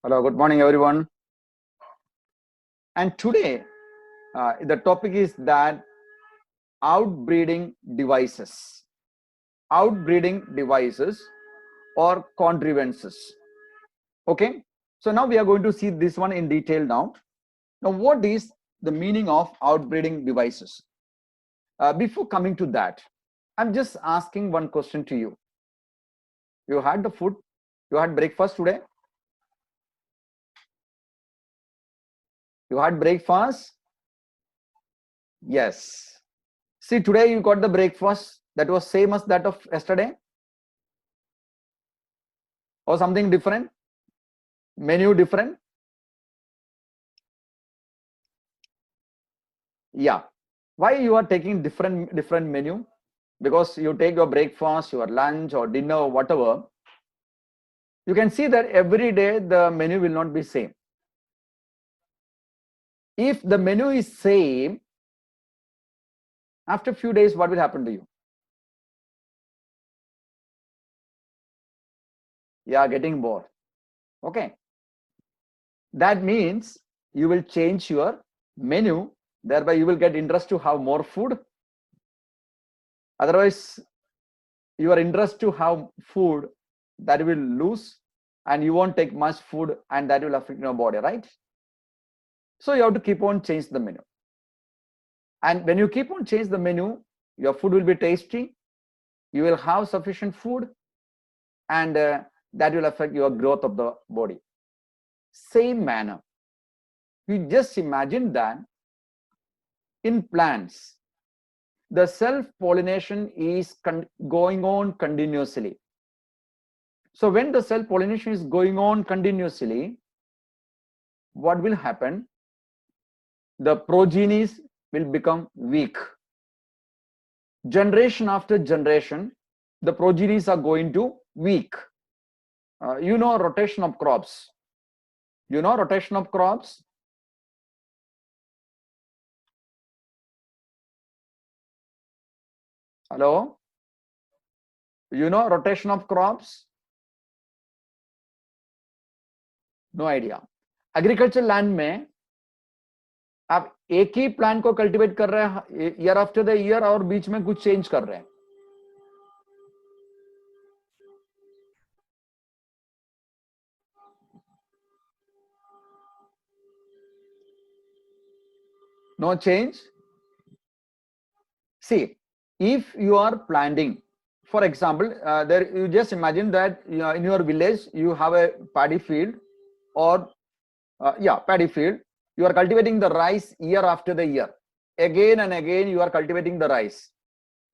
Hello, good morning, everyone. And today, the topic is that outbreeding devices, outbreeding devices or contrivances. Okay, so now we are going to see this one in detail now. Now, what is the meaning of outbreeding devices? Before coming to that, I'm just asking one question to you. You had the food, you had breakfast today? You had breakfast? Yes. See, today you got the breakfast that was same as that of yesterday or something different, menu different. Yeah. Why you are taking different menu? Because you take your breakfast, your lunch or dinner or whatever. You can see that every day the menu will not be same. If the menu is same, after a few days, what will happen to you? Yeah, getting bored. Okay. That means you will change your menu, thereby you will get interest to have more food. Otherwise, your interest to have food that will lose and you won't take much food and that will affect your body, right? So you have to keep on change the menu. And when you keep on change the menu, your food will be tasty. You will have sufficient food and that will affect your growth of the body. Same manner. You just imagine that in plants, the self-pollination is going on continuously. So when the self-pollination is going on continuously, what will happen? The progenies will become weak. Generation after generation, the progenies are going to weak. You know rotation of crops. You know rotation of crops? Hello? You know rotation of crops? No idea. Agricultural land में आप एक ही plant को cultivate कर रहे हैं year after the year और बीच में कुछ चेंज कर रहे हैं. No change. See, if you are planting, for example, there you just imagine that in your village you have a paddy field or paddy field. You are cultivating the rice year after the year. Again and again you are cultivating the rice.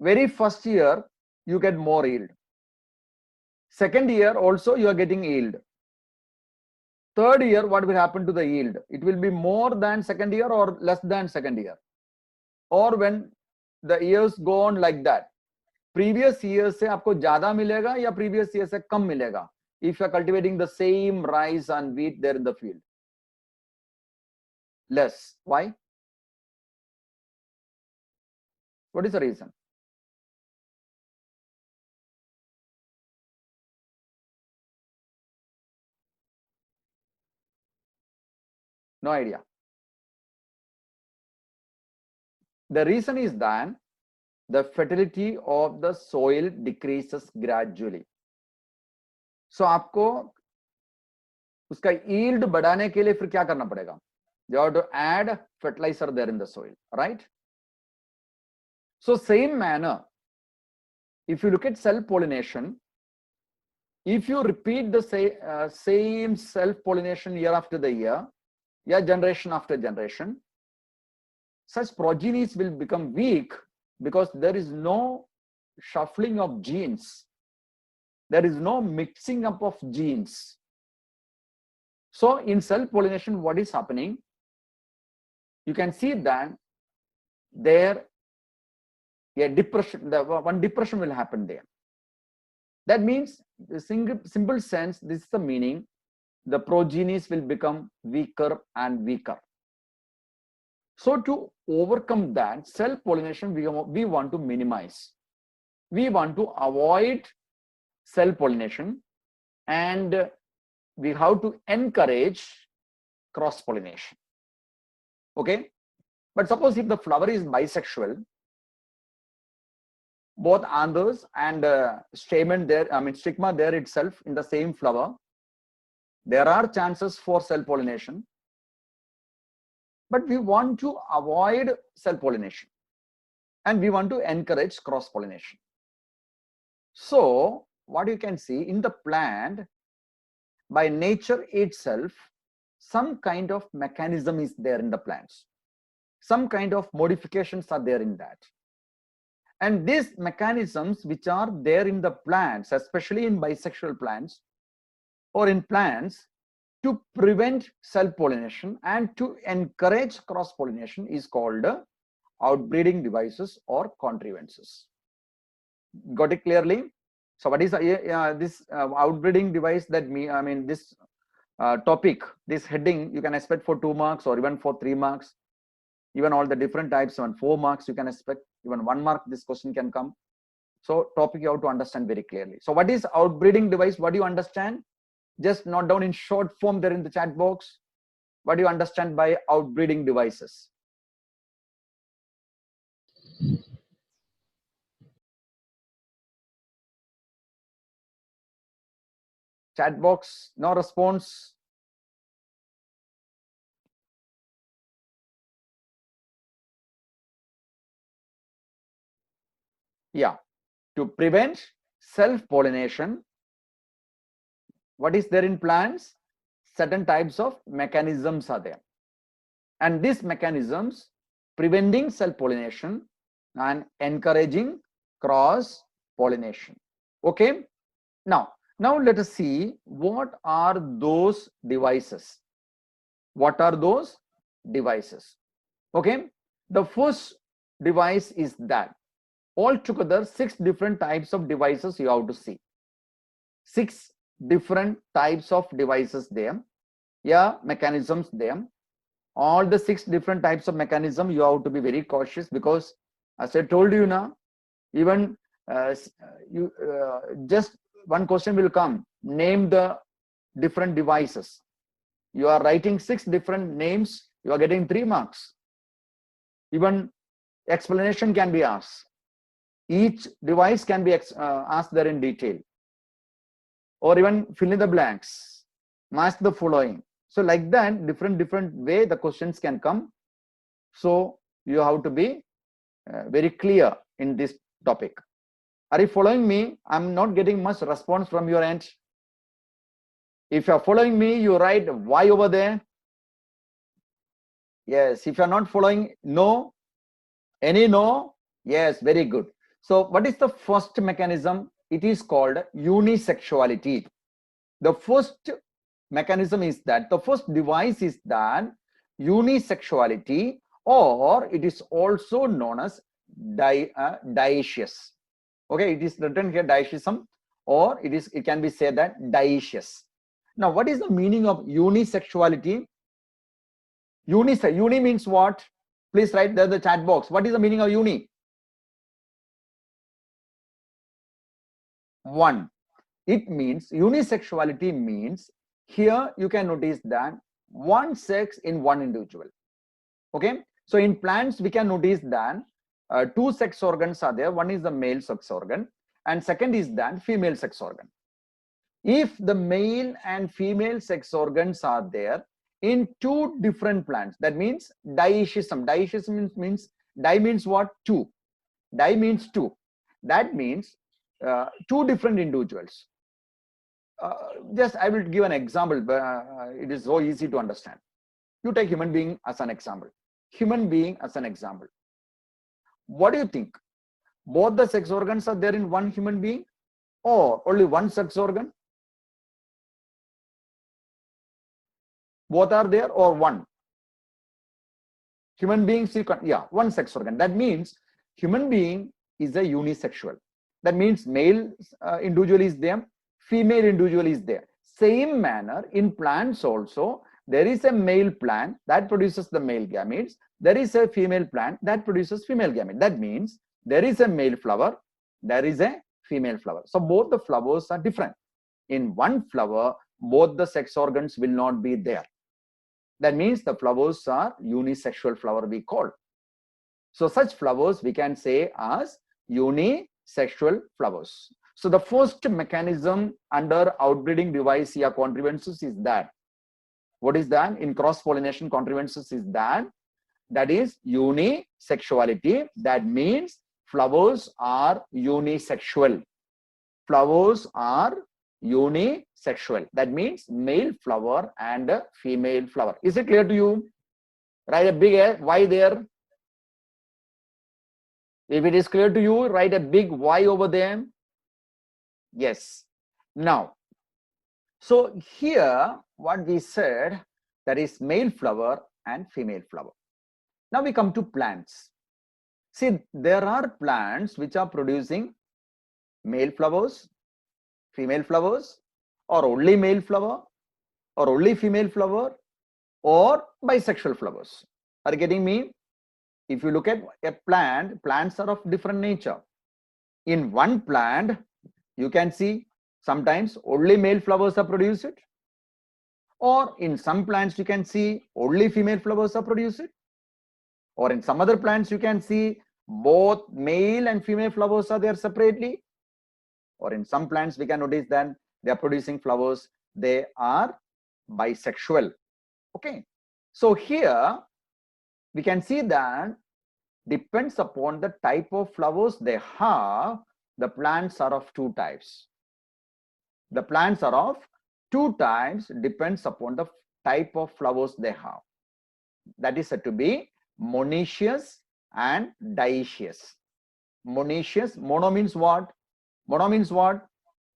Very first year you get more yield. Second year also you are getting yield. Third year, what will happen to the yield? It will be more than second year or less than second year. Or when the years go on like that, previous years से आपको ज्यादा मिलेगा या previous year से कम मिलेगा if you are cultivating the same rice and wheat there in the field? Less. Why? What is the reason? No idea. The reason is that the fertility of the soil decreases gradually. So आपको उसका yield बढ़ाने के लिए फिर क्या करना पड़ेगा? You have to add fertilizer there in the soil, right? So same manner, if you look at self-pollination, if you repeat the same self-pollination year after the year, generation after generation, such progenies will become weak because there is no shuffling of genes. There is no mixing up of genes. So in self-pollination, what is happening? You can see that there one depression will happen there. That means, the simple sense, this is the meaning, the progenies will become weaker and weaker. So to overcome that, self-pollination we want to minimize. We want to avoid self-pollination and we have to encourage cross-pollination. Okay, but suppose if the flower is bisexual, both anthers and stamen there, I mean stigma there itself in the same flower, there are chances for self-pollination, but we want to avoid self-pollination and we want to encourage cross-pollination. So what you can see in the plant, by nature itself, some kind of mechanism is there in the plants. Some kind of modifications are there in that. And these mechanisms which are there in the plants, especially in bisexual plants or in plants, to prevent self-pollination and to encourage cross-pollination is called outbreeding devices or contrivances. Got it clearly? So what is this outbreeding device? That this topic, this heading, you can expect for 2 marks or even for 3 marks. Even all the different types, even 4 marks you can expect, even 1 mark this question can come. So topic you have to understand very clearly. So what is outbreeding device? What do you understand? Just note down in short form there in the chat box. What do you understand by outbreeding devices? Chat box, no response. Yeah, to prevent self-pollination, what is there in plants? Certain types of mechanisms are there. And these mechanisms preventing self-pollination and encouraging cross-pollination. Okay. Now let us see what are those devices. What are those devices? Okay. The first device is that altogether 6 different types of devices you have to see. 6 different types of devices there. Yeah, mechanisms there. All the 6 different types of mechanism you have to be very cautious, because as I told you now, even just one question will come, name the different devices. You are writing 6 different names, you are getting 3 marks. Even explanation can be asked. Each device can be asked there in detail, or even fill in the blanks, match the following. So like that, different way the questions can come. So you have to be very clear in this topic. Are you following me? I'm not getting much response from your end. If you're following me, you write Y over there. Yes. If you're not following, no. Any no? Yes, very good. So what is the first mechanism? It is called unisexuality. The first mechanism is that, the first device is that unisexuality, or it is also known as dioecious. Okay, it is written here dioecious, or it can be said that dioecious. Now what is the meaning of unisexuality? Uni means what? Please write there in the chat box. What is the meaning of uni? One. It means, unisexuality means, here you can notice that one sex in one individual. Okay, so in plants we can notice that 2 sex organs are there. One is the male sex organ and second is that female sex organ. If the male and female sex organs are there in 2 different plants, that means dioecious. Dioecious means di means what? 2. Di means 2. That means 2 different individuals. Just I will give an example, but it is so easy to understand. You take human being as an example. Human being as an example. What do you think? Both the sex organs are there in one human being, or only one sex organ? Both are there, or one? Human beings, yeah, one sex organ. That means human being is a unisexual. That means male individual is there, female individual is there. Same manner in plants also, there is a male plant that produces the male gametes. There is a female plant that produces female gametes. That means there is a male flower, there is a female flower. So both the flowers are different. In one flower, both the sex organs will not be there. That means the flowers are unisexual flower we call. So such flowers we can say as unisexual flowers. So the first mechanism under outbreeding device here contrivances is that. What is that? In cross-pollination contrivances is that is unisexuality. That means flowers are unisexual. Flowers are unisexual. That means male flower and a female flower. Is it clear to you? Write a big Y there. If it is clear to you, write a big Y over there. Yes. Now, so here what we said, that is male flower and female flower. Now we come to plants. See, there are plants which are producing male flowers, female flowers, or only male flower, or only female flower, or bisexual flowers. Are you getting me? If you look at a plant, plants are of different nature. In one plant, you can see sometimes only male flowers are produced, or in some plants you can see only female flowers are produced, or in some other plants you can see both male and female flowers are there separately, or in some plants we can notice that they are producing flowers, they are bisexual. Okay, so here we can see that depends upon the type of flowers they have, the plants are of two types. The plants are of two types, depends upon the type of flowers they have. That is said to be monoecious and dioecious. Monoecious, mono means what? Mono means what?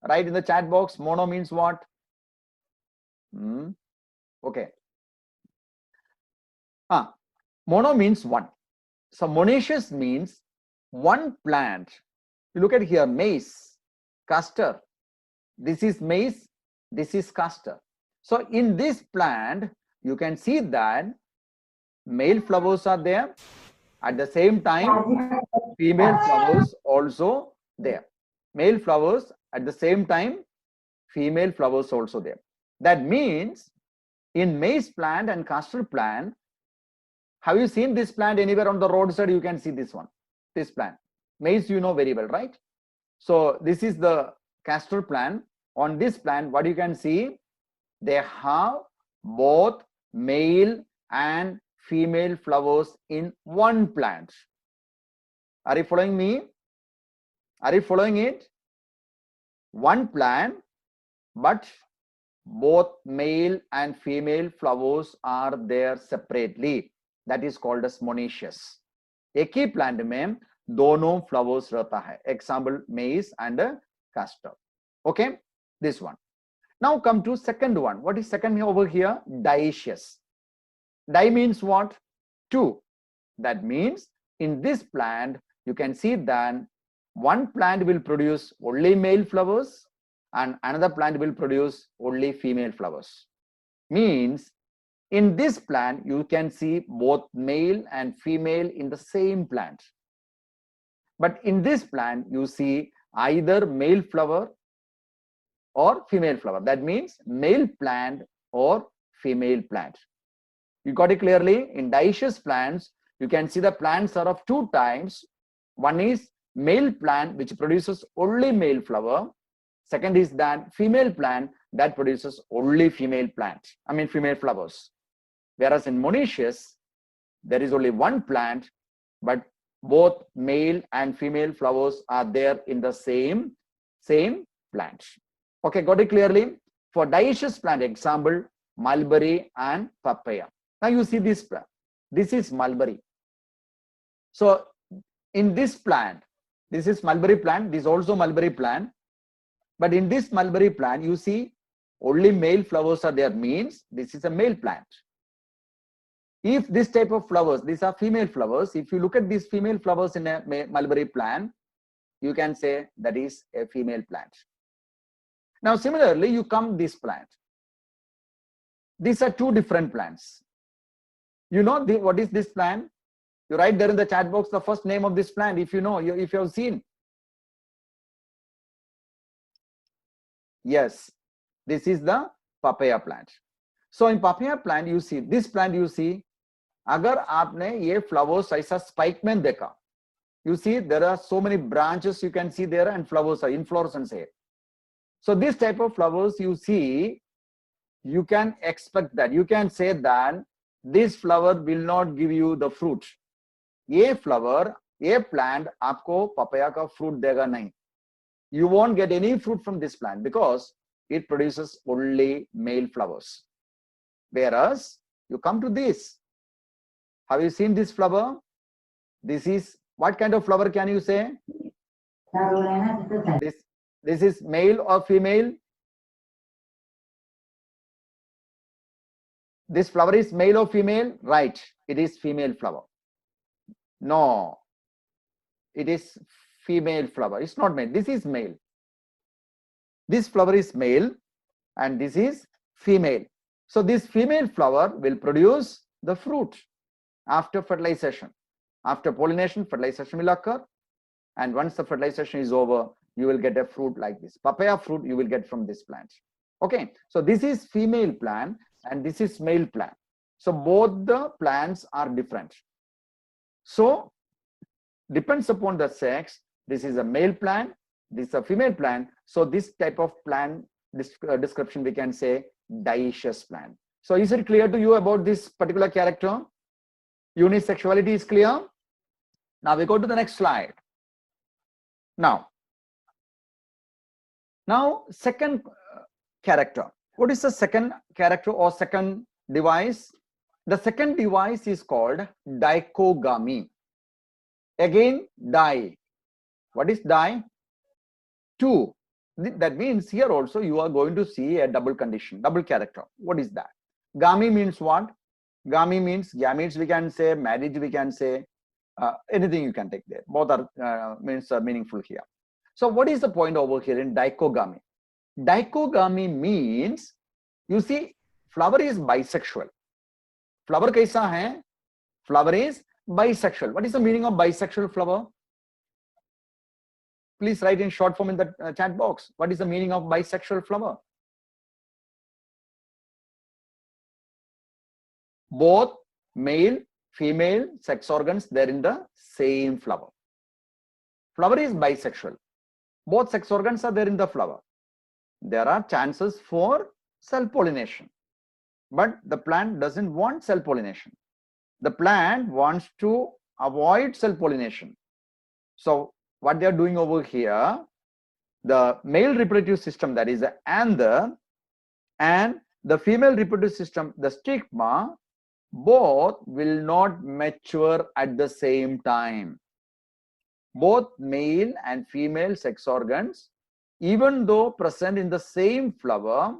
Write in the chat box, mono means what? Okay. Mono means one. So monoecious means one plant. You look at here, maize, castor. This is maize, this is castor. So in this plant, you can see that male flowers are there. At the same time, female flowers also there. Male flowers at the same time, female flowers also there. That means in maize plant and castor plant, have you seen this plant anywhere on the roadside? You can see this one, this plant. Maize you know very well, right? So this is the castor plant. On this plant, what you can see, they have both male and female flowers in one plant. Are you following me? Are you following it? One plant, but both male and female flowers are there separately. That is called as monoecious. एक ही plant में दोनों flowers रहता है. Example, maize and castor. Okay, this one. Now come to second one. What is second over here? Dioecious. Di means what? Two. That means in this plant, you can see that one plant will produce only male flowers and another plant will produce only female flowers. Means in this plant, you can see both male and female in the same plant. But in this plant, you see either male flower or female flower. That means male plant or female plant. You got it clearly? In dioecious plants, you can see the plants are of two types. One is male plant, which produces only male flower. Second is that female plant that produces only female flowers. Whereas in monoecious, there is only one plant, but both male and female flowers are there in the same plant. Okay, got it clearly? For dioecious plant, example, mulberry and papaya. Now you see this plant. This is mulberry. So in this plant, this is mulberry plant, this is also mulberry plant. But in this mulberry plant, you see only male flowers are there, means this is a male plant. If this type of flowers, these are female flowers, if you look at these female flowers in a mulberry plant, you can say that is a female plant. Now similarly, you come this plant. These are two different plants. You know what is this plant? You write there in the chat box the first name of this plant if you know, if you have seen. Yes, this is the papaya plant. So in papaya plant, you see this plant, you see, अगर आपने ये flowers ऐसा spike में देखा, you see there are so many branches you can see there and flowers are inflorescence here. So this type of flowers you see, you can expect that, you can say that this flower will not give you the fruit. ये flower, ये plant आपको papaya का fruit देगा नहीं. You won't get any fruit from this plant because it produces only male flowers. Whereas you come to this, have you seen this flower? This is what kind of flower can you say? This is male or female? This flower is male or female? Right, it is female flower. No, it is female flower. It's not male. This is male. This flower is male and this is female. So this female flower will produce the fruit after fertilization. After pollination, fertilization will occur. And once the fertilization is over, you will get a fruit like this. Papaya fruit you will get from this plant. Okay, so this is female plant and this is male plant. So both the plants are different. So depends upon the sex. This is a male plant, this is a female plant. So this type of plant description we can say dioecious plant. So is it clear to you about this particular character? Unisexuality is clear. Now we go to the next slide. Now second character. What is the second character or second device? The second device is called dichogamy. Again, di. What is di? Two. That means here also you are going to see a double condition, double character. What is that? Gamy means what? Gamy means gametes we can say, marriage we can say, anything you can take there. Both are means meaningful here. So what is the point over here in dichogamy? Dichogamy means, you see, flower is bisexual. Flower kaisa hai? Flower is bisexual. What is the meaning of bisexual flower? Please write in short form in the chat box. What is the meaning of bisexual flower? Both male, female sex organs, they're in the same flower. Flower is bisexual. Both sex organs are there in the flower. There are chances for self-pollination. But the plant doesn't want self-pollination. The plant wants to avoid self-pollination. So what they are doing over here, the male reproductive system, that is the anther, and the female reproductive system, the stigma, both will not mature at the same time. Both male and female sex organs, even though present in the same flower,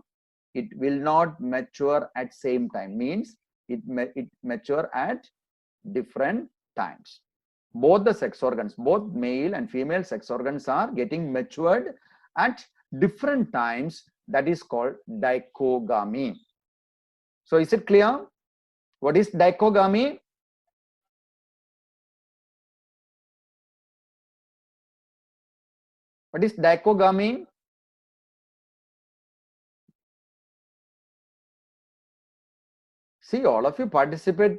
it will not mature at same time. Means it mature at different times. Both the sex organs, both male and female sex organs are getting matured at different times. That is called dichogamy. So is it clear? What is dichogamy? What is dichogamy? See, all of you participate.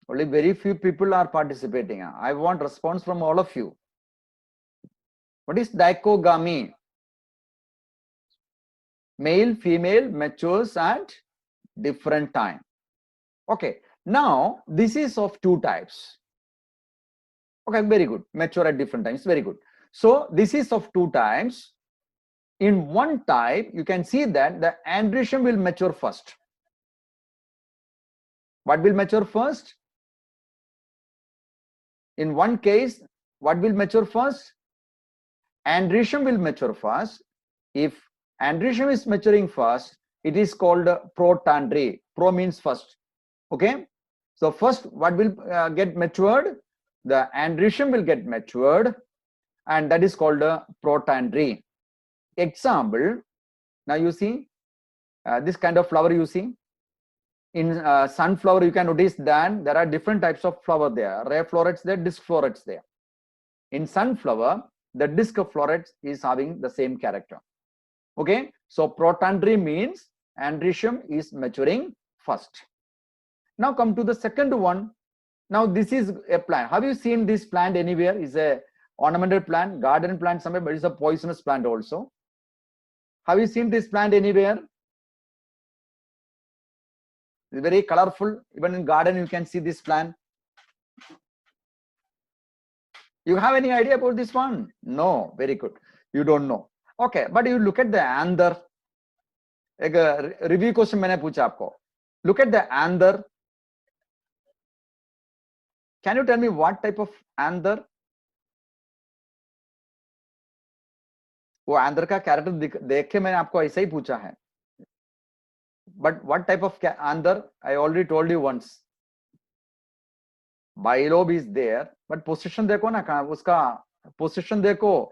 Only very few people are participating. I want response from all of you. What is dichogamy? Male, female matures at different time. Okay, now this is of two types. Okay, very good. Mature at different times, very good. So this is of two types. In one type, you can see that the androecium will mature first. What will mature first? In one case, what will mature first? Androecium will mature first. If androecium is maturing first, it is called protandry. Pro means first. Okay. So first, what will get matured? The androecium will get matured, and that is called protandry. Example. Now you see this kind of flower. You see in sunflower, you can notice that there are different types of flower there. Ray florets there, disc florets there. In sunflower, the disc of florets is having the same character. Okay, So protandry means androecium is maturing first. Now come to the second one. Now this is a plant. Have you seen this plant anywhere? Is a ornamental plant, garden plant somewhere, but it's a poisonous plant also. Have you seen this plant anywhere? It's very colorful. Even in garden you can see this plant. You have any idea about this one? No. Very good. You don't know. Okay, but you look at the anther. एक review question मैंने पूछा आपको. Look at the anther. Can you tell me what type of anther? वो anther का character देख के मैंने आपको ऐसा ही पूछा है. But what type of anther? I already told you once. Bilobe is there, but position देखो ना, उसका position देखो.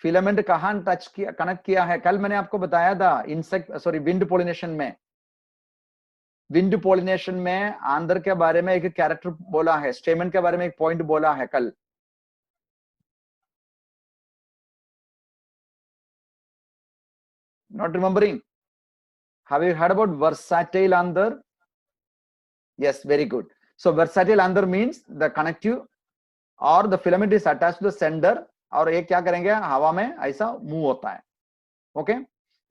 फिलामेंट कहां टच किया, कनेक्ट किया है. कल मैंने आपको बताया था विंड पॉलिनेशन में आंध्र के बारे में एक कैरेक्टर बोला है, स्टेटमेंट के बारे में एक पॉइंट बोला है कल. Not remembering? Have you heard about versatile anther? Yes, very good. So versatile anther means the connective or the filament is attached to the sender, और ये क्या करेंगे, हवा में ऐसा मूव होता है. Okay,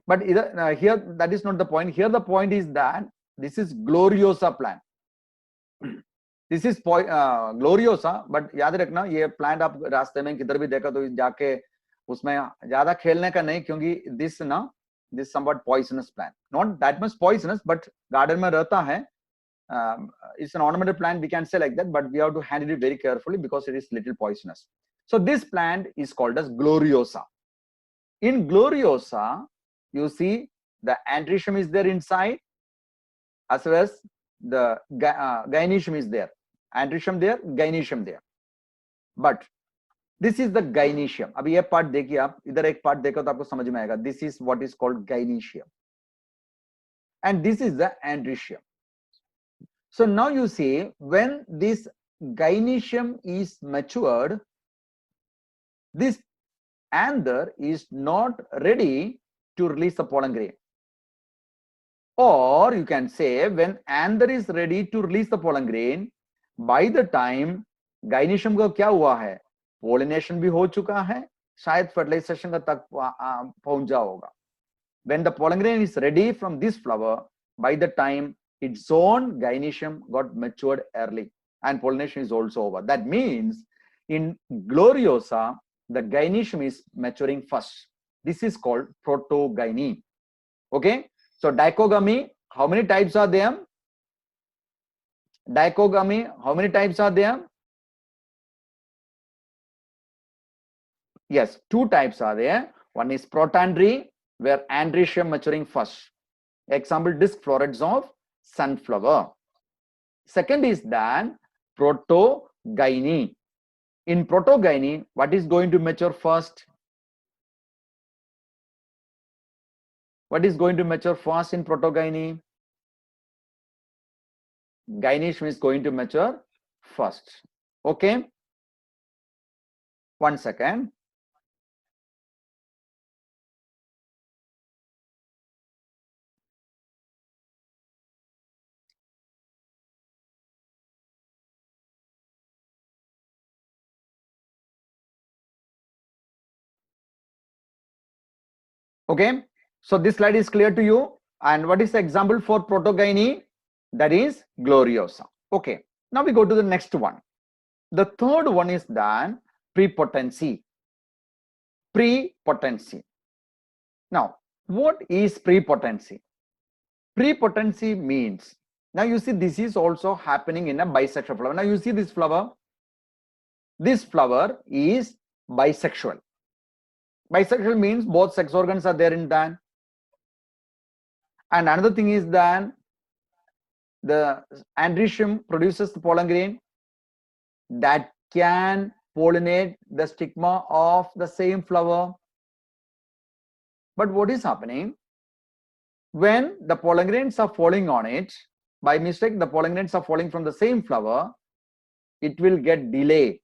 but either here that is not the point. Here the point is that this is gloriosa plant. This is gloriosa, but याद रखना ये प्लांट आप रास्ते में किधर भी देखा तो जाके उसमें ज्यादा खेलने का नहीं, क्योंकि this somewhat poisonous plant. Not that much poisonous, but garden में रहता है. It's an ornamental plant, we can say like that, but we have to handle it very carefully because it is little poisonous. So this plant is called as gloriosa. In gloriosa, you see the androecium is there inside, as well as the gynoecium is there. Androecium there, gynoecium there. But this is the gynoecium. अभी ये part देखिए आप, इधर एक part देखो तो आपको समझ में आएगा. This is what is called gynoecium, and this is the androecium. So now you see, when this gynoecium is matured, this anther is not ready to release the pollen grain. Or you can say, when anther is ready to release the pollen grain, by the time gynoecium को क्या हुआ है, pollination भी हो चुका है, शायद fertilization का तक पहुंच जाओगा. When the pollen grain is ready from this flower, by the time its own gynoecium got matured early and pollination is also over. That means in gloriosa, the gynoecium is maturing first. This is called protogyny. Okay, so dichogamy, how many types are there? Dichogamy, how many types are there? Yes, two types are there. One is protandry, where androecium maturing first. Example, disc florets of sunflower. Second is that protogyny. In protogyny, what is going to mature first? What is going to mature first in protogyny? Gynoecium is going to mature first. Okay. 1 second. Okay, so this slide is clear to you. And what is the example for protogyny? That is gloriosa. Okay, now we go to the next one. The third one is then prepotency. Prepotency. Now, what is prepotency? Prepotency means, now you see this is also happening in a bisexual flower. Now you see this flower. This flower is bisexual. Bisexual means both sex organs are there in that. And another thing is that the androecium produces the pollen grain that can pollinate the stigma of the same flower. But what is happening? When the pollen grains are falling on it, by mistake the pollen grains are falling from the same flower, it will get delay.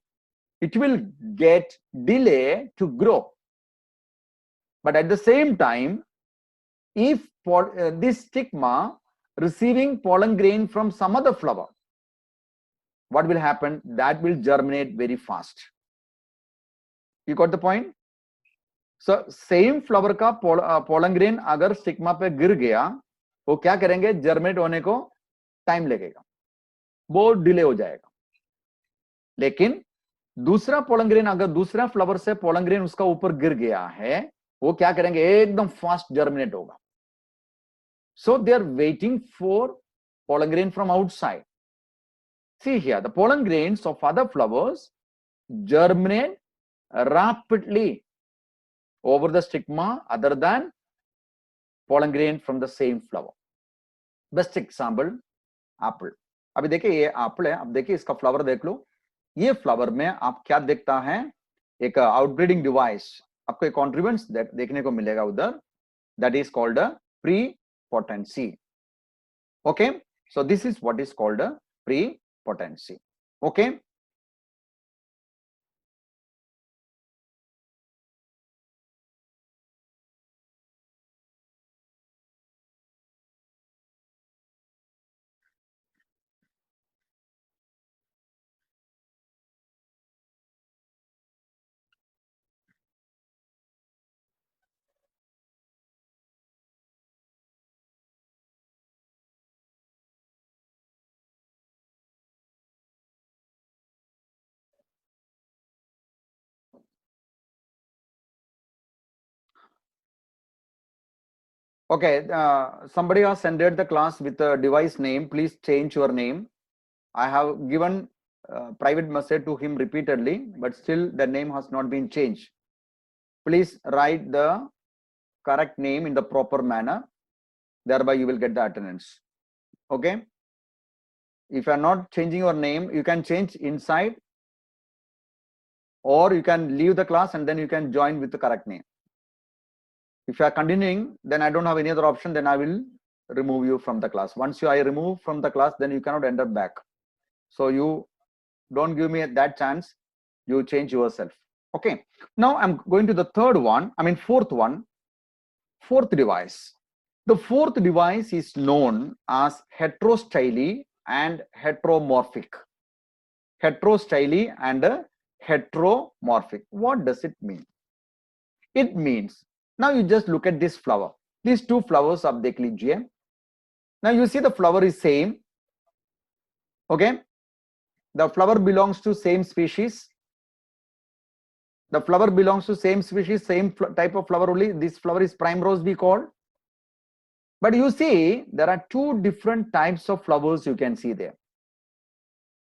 It will get delay to grow. But at the same time, if this stigma receiving pollen grain from some other flower, what will happen? That will germinate very fast. You got the point? So same flower का pollen grain अगर stigma पे गिर गया, वो क्या करेंगे? Germinate होने को टाइम लगेगा, बहुत डिले हो जाएगा. लेकिन दूसरा पोलन ग्रेन, अगर दूसरा फ्लावर से पोलन ग्रेन उसका ऊपर गिर गया है, वो क्या करेंगे? एकदम फास्ट जर्मिनेट होगा. So they are waiting for pollen grain from outside. See here the pollen grains of other flowers germinate rapidly over the stigma other than pollen grain from the same flower. Best example apple. अभी देखिए ये Apple है, अब देखिए इसका flower देख लो. ये flower में आप क्या देखता है? एक आउटब्रीडिंग डिवाइस, आपको एक कॉन्ट्रीब्यूएंस देखने को मिलेगा उधर, that is called a pre potency. Okay, so this is what is called a pre potency. Okay, okay, somebody has ended the class with a device name. Please change your name. I have given private message to him repeatedly, but still the name has not been changed. Please write the correct name in the proper manner, thereby you will get the attendance. Okay, if you are not changing your name, you can change inside, or you can leave the class and then you can join with the correct name. If you are continuing, then I don't have any other option, then I will remove you from the class. Once I remove from the class, then you cannot enter back. So you don't give me that chance, you change yourself. Okay, now I'm going to the third one, fourth one, fourth device. The fourth device is known as heterostyle and heteromorphic. Heterostyle and heteromorphic. What does it mean? It means, now you just look at this flower. These two flowers आप देख लीजिए. Now you see the flower is same. Okay, the flower belongs to same species. The flower belongs to same species, same type of flower only. This flower is primrose we call. But you see, there are two different types of flowers you can see there.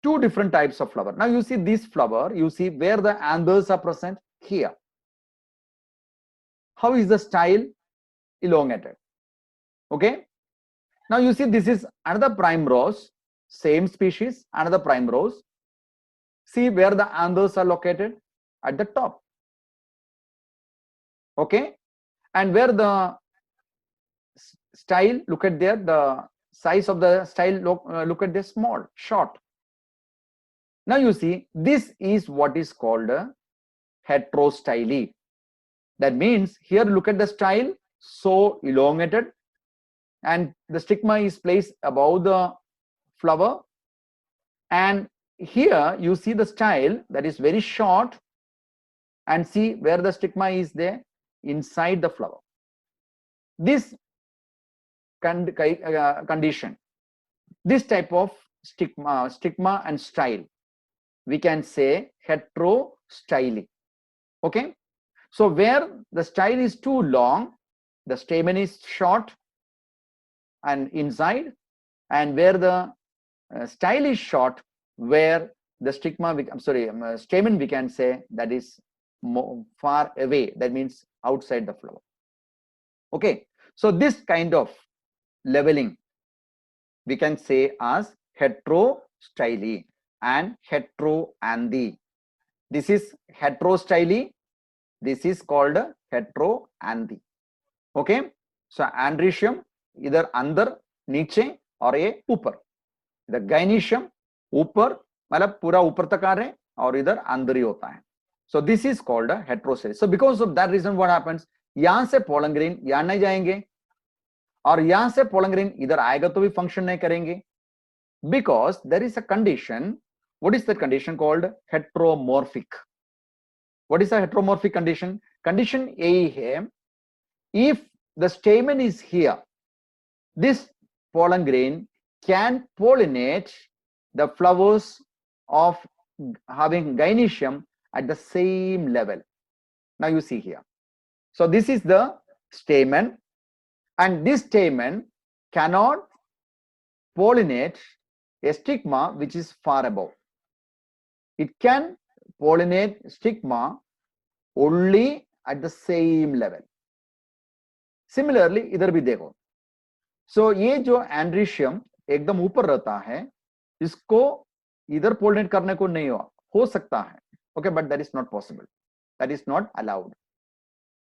Two different types of flower. Now you see this flower, you see where the anthers are present here. How is the style? Elongated. Okay. Now you see this is another primrose, same species, another primrose. See where the anthers are located? At the top. Okay. And where the style, look at there, the size of the style, look at this, small, short. Now you see, this is what is called a heterostyle. That means here look at the style, so elongated, and the stigma is placed above the flower, and here you see the style that is very short, and see where the stigma is there, inside the flower. This condition, this type of stigma and style, we can say heterostyle. Okay, so where the style is too long, the stamen is short and inside, and where the style is short, where the stamen we can say that is more far away, that means outside the flower. Okay, so this kind of leveling we can say as heterostyle and heteroanthy. This is heterostyle, this is called heteroanthy. Okay, so androecium इधर अंदर नीचे और ये ऊपर, इधर gynoecium ऊपर मतलब पूरा ऊपर तक आ रहे और इधर अंदर ही होता है. So this is called a heterostyle. So because of that reason what happens, यहाँ से pollen grain यहाँ नहीं जाएंगे, और यहां से पोलन ग्रेन इधर आएगा तो भी फंक्शन नहीं करेंगे, because there is a condition. What is the condition called? Heteromorphic. What is the heteromorphic condition? Condition यही है, if the stamen is here, this pollen grain can pollinate the flowers of having gynoecium at the same level. Now you see here. So this is the stamen, and this stamen cannot pollinate a stigma which is far above. It can pollinate stigma only at the same level. Similarly, इधर भी देखो. So ये जो androecium एकदम ऊपर रहता है, इसको इधर पोलिनेट करने को नहीं हो सकता है. Okay, but that is not possible. That is not allowed.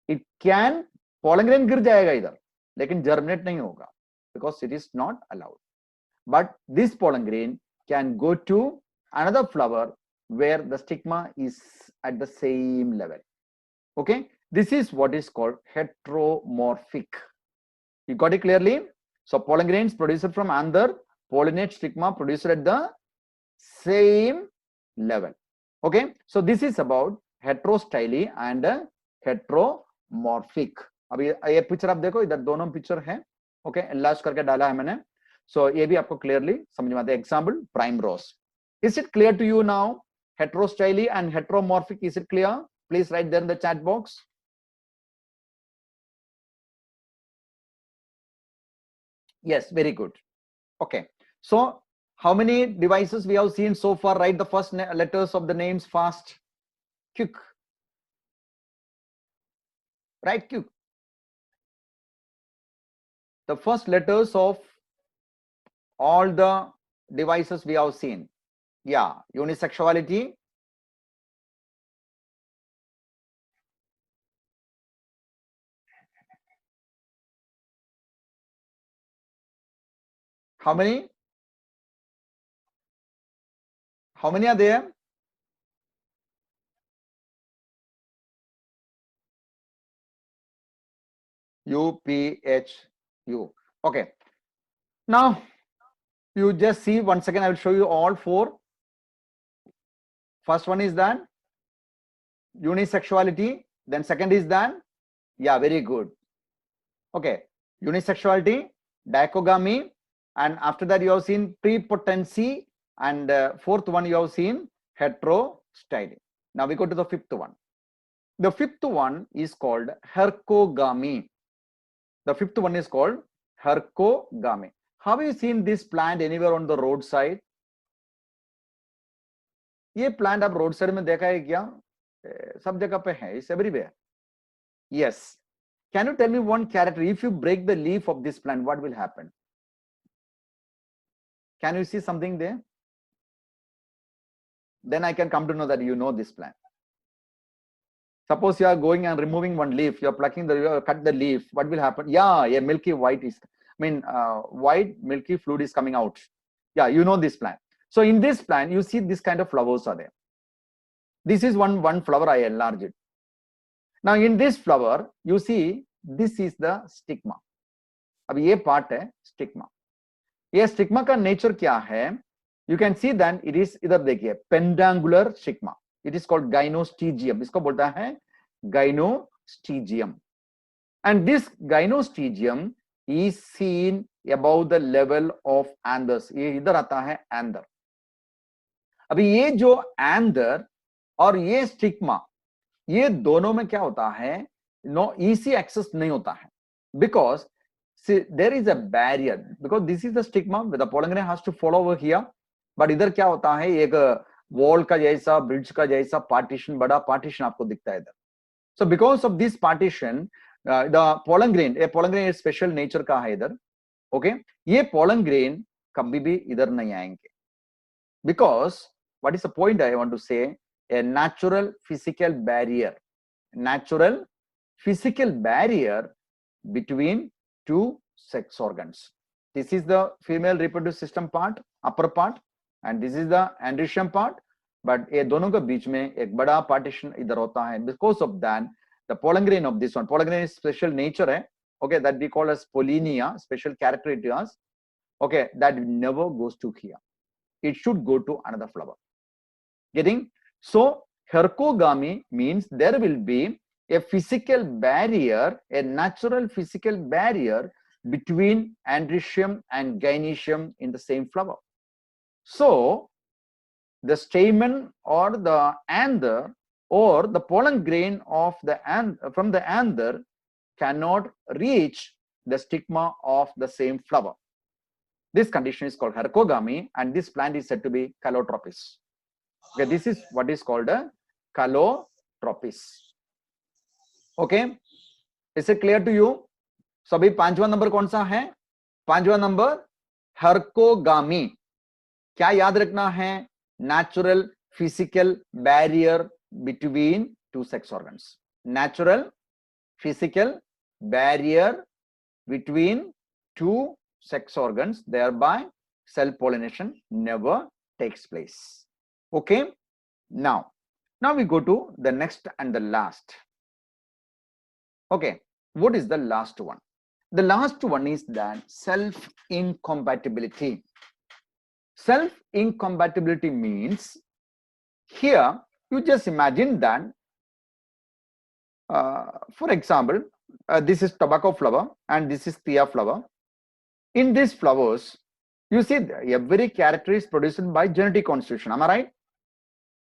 It can, pollen grain गिर जाएगा इधर, लेकिन germinate नहीं होगा, because it is not allowed. But this pollen grain can go to another flower where the stigma is at the same level. Okay, this is what is called heteromorphic. You got it clearly? So pollen grains produced from anther pollinate stigma produced at the same level. Okay, so this is about heterostyly and heteromorphic. अब ये picture आप देखो, इधर दोनों picture है. Okay, enlarge करके डाला है मैंने. सो ये भी आपको क्लियरली समझ में आता है. Example primrose. Is it clear to you now? Heterostyly and heteromorphic, is it clear? Please write there in the chat box. Yes, very good. Okay, so how many devices we have seen so far? Write the first letters of the names fast. Quick. Right, quick. The first letters of all the devices we have seen. Yeah, unisexuality. How many? How many are there? UPHU. Okay. Now you just see once again. I will show you all four. First one is that unisexuality. Then second is that, yeah, very good. Okay, unisexuality, dichogamy, and after that you have seen prepotency, and fourth one you have seen heterostyly. Now we go to the fifth one. The fifth one is called hercogamy. The fifth one is called hercogamy. Have you seen this plant anywhere on the roadside? ये plant आप road side में देखा है क्या? सब जगह पे है. It's everywhere. Yes. Can you tell me one character? If you break the leaf of this plant, what will happen? Can you see something there? Then I can come to know that you know this plant. Suppose you are going and removing one leaf, you are plucking the, you cut the leaf. What will happen? Yeah, a milky white is, white milky fluid is coming out. Yeah, you know this plant. So in this plant, you see this kind of flowers are there. This is one flower. I enlarge it. Now in this flower, you see this is the stigma. अब ये part है stigma. ये stigma का nature क्या है? You can see that it is, इधर देखिए, pendangular stigma. It is called gynostegium. इसको बोलता है gynostegium. And this gynostegium is seen above the level of anthers. ये इधर आता है anther. अभी ये जो anther और ये stigma, ये दोनों में क्या होता है? No easy access नहीं होता है. Because see, there is a barrier. Because this is the stigma, the pollen grain has to follow over here. But इधर क्या होता है? एक wall का जैसा, bridge का जैसा partition, बड़ा partition आपको दिखता है इधर. So because of this partition, the pollen grain, a pollen grain special nature का है इधर. Okay, ये pollen grain कभी भी इधर नहीं आएंगे. Because what is the point I want to say? A natural physical barrier. Natural physical barrier between two sex organs. This is the female reproductive system part, upper part, and this is the androecium part. But ये दोनों के बीच में एक बड़ा partition इधर होता है. Because of that, the pollen grain of this one, pollen grain is special nature है. okay, that we call as pollinia, special character it has, okay, that never goes to here. It should go to another flower. Getting? So hercogamy means there will be a physical barrier, a natural physical barrier between androecium and gynoecium in the same flower. So the stamen or the anther or the pollen grain of the from the anther cannot reach the stigma of the same flower. This condition is called hercogamy, and this plant is said to be calotropis. Okay, this is what is called a calotropis. Okay, is it clear to you? So अभी पांचवा number कौन सा है? पांचवा number hercogamy. क्या याद रखना है? Natural physical barrier between two sex organs. Natural physical barrier between two sex organs, thereby cell pollination never takes place. Okay, now we go to the next and the last. Okay, what is the last one? The last one is that self-incompatibility. Self-incompatibility means here you just imagine that for example, this is tobacco flower and this is thea flower. In these flowers, you see every character is produced by genetic constitution. Am I right?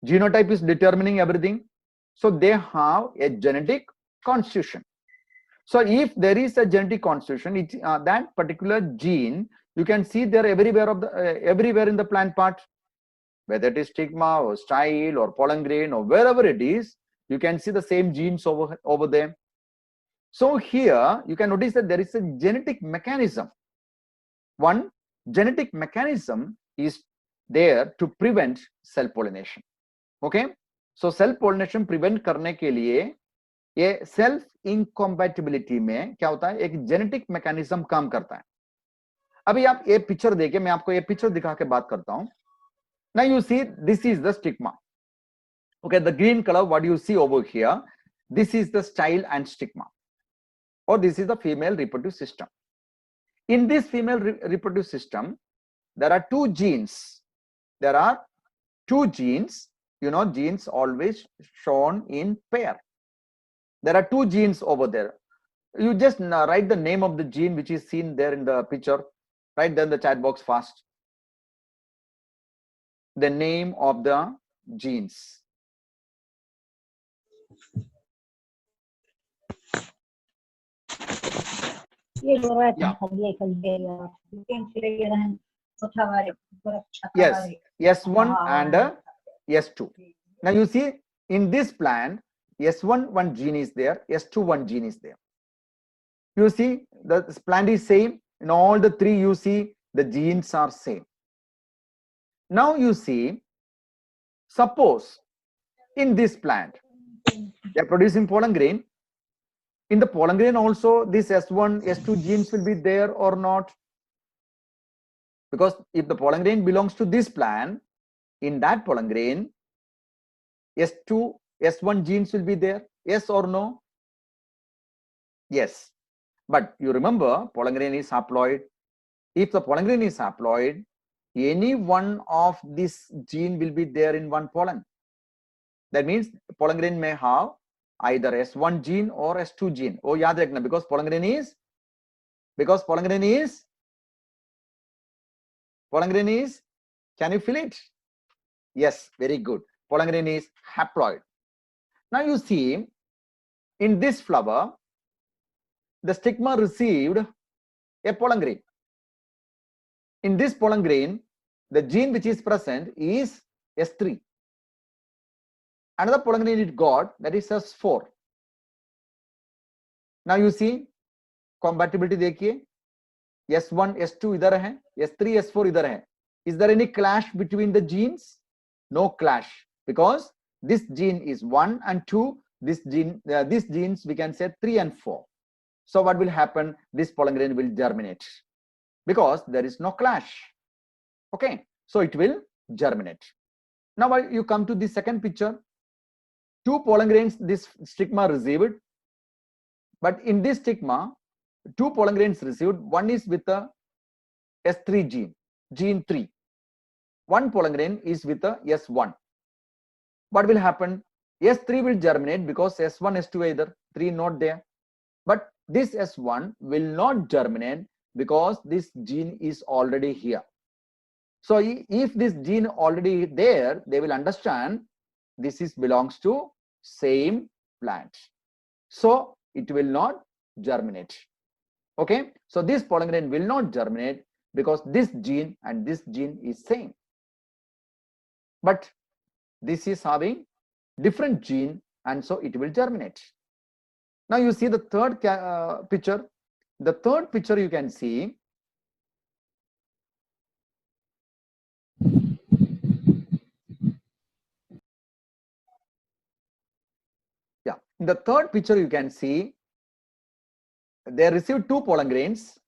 Genotype is determining everything. So they have a genetic constitution. So if there is a genetic constitution, that particular gene, you can see there everywhere in the plant part, whether it is stigma or style or pollen grain or wherever it is, you can see the same genes over there. So here you can notice that there is a genetic mechanism. One genetic mechanism is there to prevent cell pollination. Okay, so cell pollination prevent करने के लिए ये self इनकॉम्पैटिबिलिटी में क्या होता है, एक genetic mechanism काम करता है. अभी आप ये पिक्चर देखिए, मैं आपको ये पिक्चर दिखा के बात करता हूं. Now you see this is the stigma. Okay, the green color what you see over here, this is the style and stigma, or this is the female reproductive system. In this female reproductive system, there are two genes. There are two genes. You know, genes always shown in pair. There are two genes over there. You just write the name of the gene which is seen there in the picture. Write there in the chat box fast. The name of the genes. Yeah. Yes, S1 and S2. Now you see in this plant, S1 one gene is there, S2 one gene is there. You see the plant is same. In all the three you see the genes are same. Now you see, suppose in this plant they are producing pollen grain. In the pollen grain also this S1, S2 genes will be there or not? Because if the pollen grain belongs to this plant, in that pollen grain S2, S1 genes will be there. Yes or no? Yes. But you remember pollen grain is haploid. If the pollen grain is haploid, any one of this gene will be there in one pollen. That means pollen grain may have either S1 gene or S2 gene. Oh, yaad rakhna, because pollen grain is, can you feel it? Yes, very good. Pollen grain is haploid. Now you see in this flower, the stigma received a pollen grain. In this pollen grain, the gene which is present is S3. Another pollen grain it got, that is S4. Now you see compatibility देखिए, S1, S2 इधर है, S3, S4 इधर है. Is there any clash between the genes? No clash, because this gene is 1 and 2. This gene, these genes we can say 3 and 4. So what will happen? This pollen grain will germinate because there is no clash. Okay, so it will germinate. Now you come to the second picture. Two pollen grains this stigma received, but in this stigma two pollen grains received. One is with the S3 gene, gene 3. One pollen grain is with the S1. What will happen? S3 will germinate because S1, S2 either 3 not there. But this S1 will not germinate because this gene is already here. So if this gene already there, they will understand this is belongs to same plant. So it will not germinate. Okay. So this pollen grain will not germinate because this gene and this gene is same. But this is having different gene and so it will germinate. Now you see the third picture. The third picture you can see. Yeah, in the third picture you can see they received two pollen grains.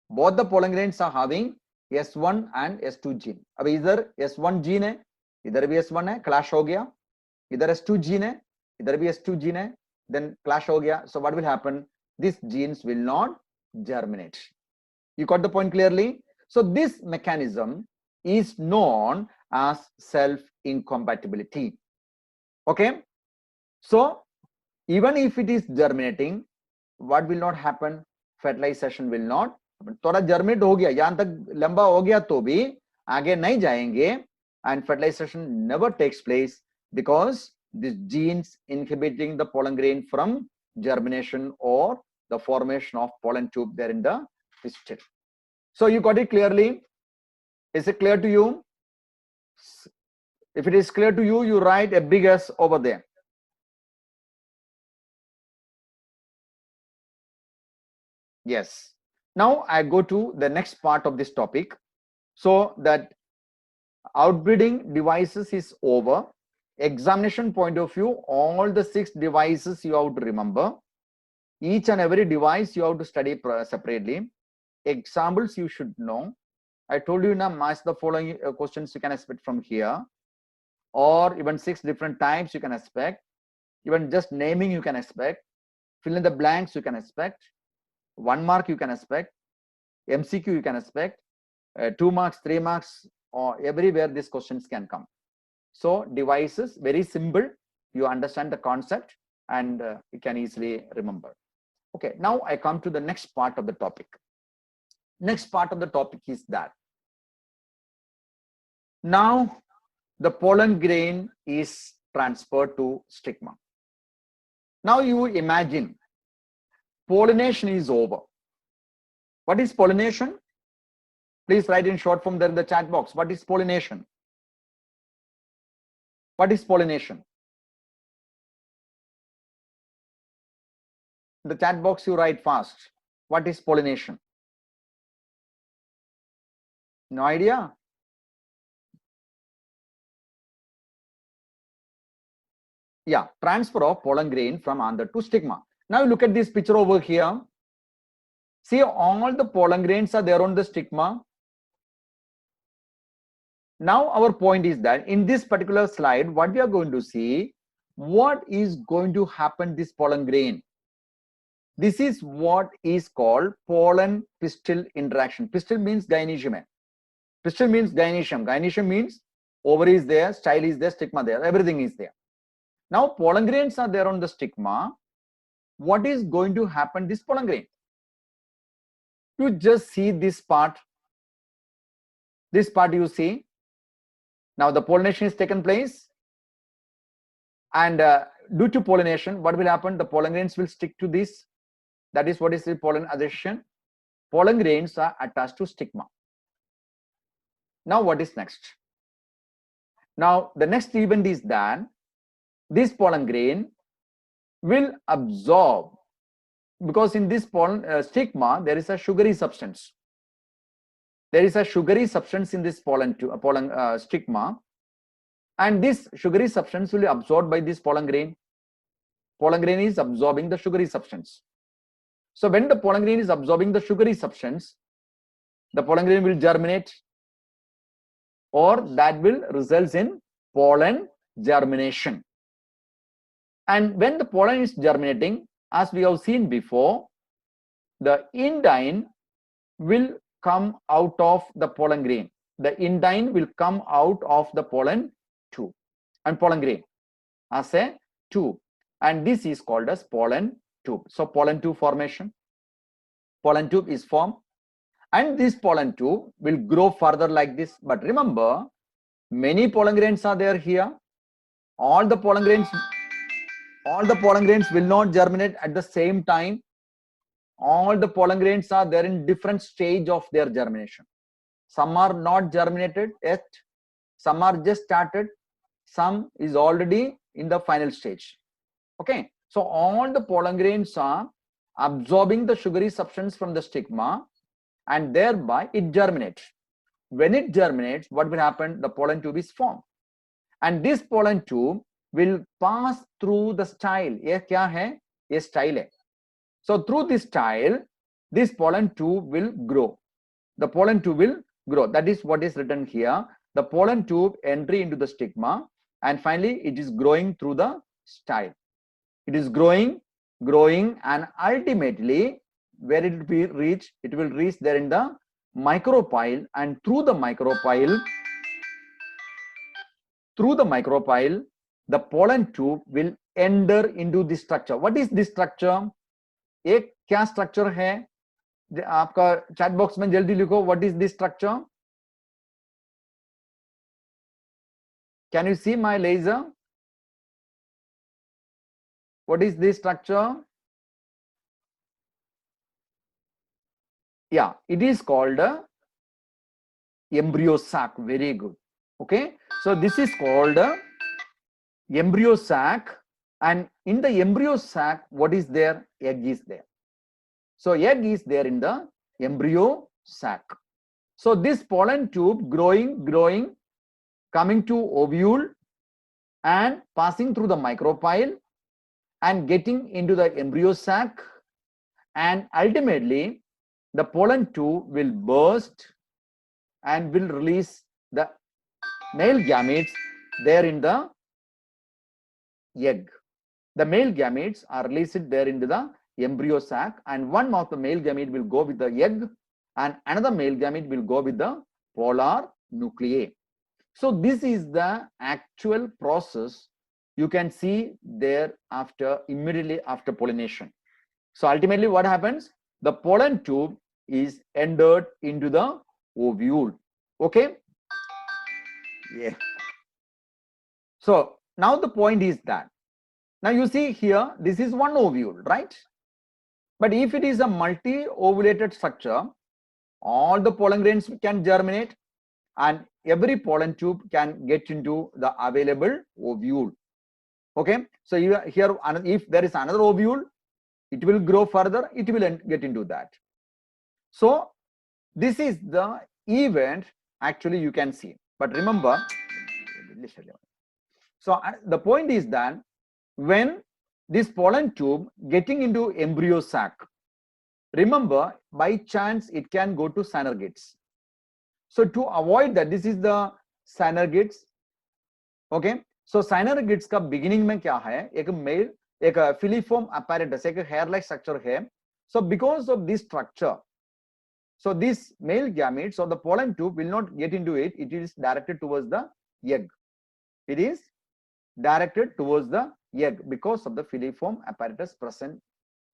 Both the pollen grains are having S1 and S2 gene. अब इधर S1 gene है, इधर भी S1 है, clash हो गया. इधर S2 gene है, इधर भी S2 gene है, then clash हो गया. So what will happen? These genes will not germinate. You got the point clearly? So this mechanism is known as self-incompatibility. Okay. So even if it is germinating, what will not happen? Fertilization will not happen. थोड़ा germinate हो गया, यहाँ तक लंबा हो गया तो भी आगे नहीं जाएंगे, and fertilization never takes place because these genes inhibiting the pollen grain from germination or the formation of pollen tube there in the pistil. So you got it clearly? Is it clear to you? If it is clear to you, you write a big S over there. Yes. Now I go to the next part of this topic. So that outbreeding devices is over. Examination point of view, all the 6 devices you have to remember. Each and every device you have to study separately. Examples you should know. I told you now, match the following questions you can expect from here, or even 6 different types you can expect. Even just naming you can expect. Fill in the blanks you can expect. 1 mark you can expect. MCQ you can expect. 2 marks, 3 marks, or everywhere these questions can come. So devices, very simple. You understand the concept and you can easily remember. Okay, now I come to the next part of the topic. Next part of the topic is that now the pollen grain is transferred to stigma. Now you imagine pollination is over. What is pollination? Please write in short form there in the chat box. What is pollination? What is pollination? In the chat box you write fast. What is pollination? No idea? Yeah, transfer of pollen grain from anther to stigma. Now look at this picture over here. See, all the pollen grains are there on the stigma. Now our point is that in this particular slide, what we are going to see, what is going to happen this pollen grain. This is what is called pollen pistil interaction. Pistil means gynoecium. Pistil means gynoecium. Gynoecium means ovary is there, style is there, stigma there, everything is there. Now pollen grains are there on the stigma. What is going to happen this pollen grain? You just see this part. This part you see. Now the pollination is taken place, and due to pollination, what will happen? The pollen grains will stick to this. That is what is the pollen adhesion. Pollen grains are attached to stigma. Now what is next? Now the next event is that this pollen grain will absorb, because in this pollen stigma there is a sugary substance. There is a sugary substance in this pollen stigma, and this sugary substance will be absorbed by this pollen grain. Pollen grain is absorbing the sugary substance. So when the pollen grain is absorbing the sugary substance, the pollen grain will germinate, or that will result in pollen germination. And when the pollen is germinating, as we have seen before, the indyne will come out of the pollen grain. The indyne will come out of the pollen tube and pollen grain as a tube, and this is called as pollen tube. So pollen tube formation, pollen tube is formed, and this pollen tube will grow further like this. But remember, many pollen grains are there here. All the pollen grains will not germinate at the same time. All the pollen grains are there in different stage of their germination. Some are not germinated yet, some are just started, some is already in the final stage. Okay, so all the pollen grains are absorbing the sugary substance from the stigma, and thereby it germinates. When it germinates, what will happen? The pollen tube is formed, and this pollen tube will pass through the style. ये क्या है? ये style है. So through this style, this pollen tube will grow. The pollen tube will grow. That is what is written here. The pollen tube entry into the stigma, and finally it is growing through the style. It is growing, and ultimately where it will be reached? It will reach there in the micropyle, and through the micropyle, the pollen tube will enter into this structure. What is this structure? एक क्या structure है? आपका chat box में जल्दी लिखो. What is this structure? Can you see my laser? What is this structure? Yeah, it is called a embryo sac. Very good. Okay, so this is called a embryo sac, and in the embryo sac, what is there? Egg is there. So egg is there in the embryo sac. So this pollen tube growing, coming to ovule and passing through the micropyle and getting into the embryo sac, and ultimately the pollen tube will burst and will release the male gametes there in the egg. The male gametes are released there into the embryo sac, and one of the male gamete will go with the egg, and another male gamete will go with the polar nuclei. So this is the actual process you can see there immediately after pollination. So ultimately what happens? The pollen tube is entered into the ovule. Okay. Yeah. So now the point is that, now you see here, this is one ovule, right? But if it is a multi-ovulated structure, all the pollen grains can germinate, and every pollen tube can get into the available ovule. Okay, so here if there is another ovule, it will grow further, it will get into that. So this is the event actually you can see. But remember, so the point is that when this pollen tube getting into embryo sac, remember, by chance it can go to synergates. So to avoid that, this is the synergates. Okay, so synergates का beginning में क्या है? एक male, एक filiform apparatus, एक hair-like structure है. So because of this structure, so this male gametes or the pollen tube will not get into it. It is directed towards the egg. It is directed towards the egg because of the filiform apparatus present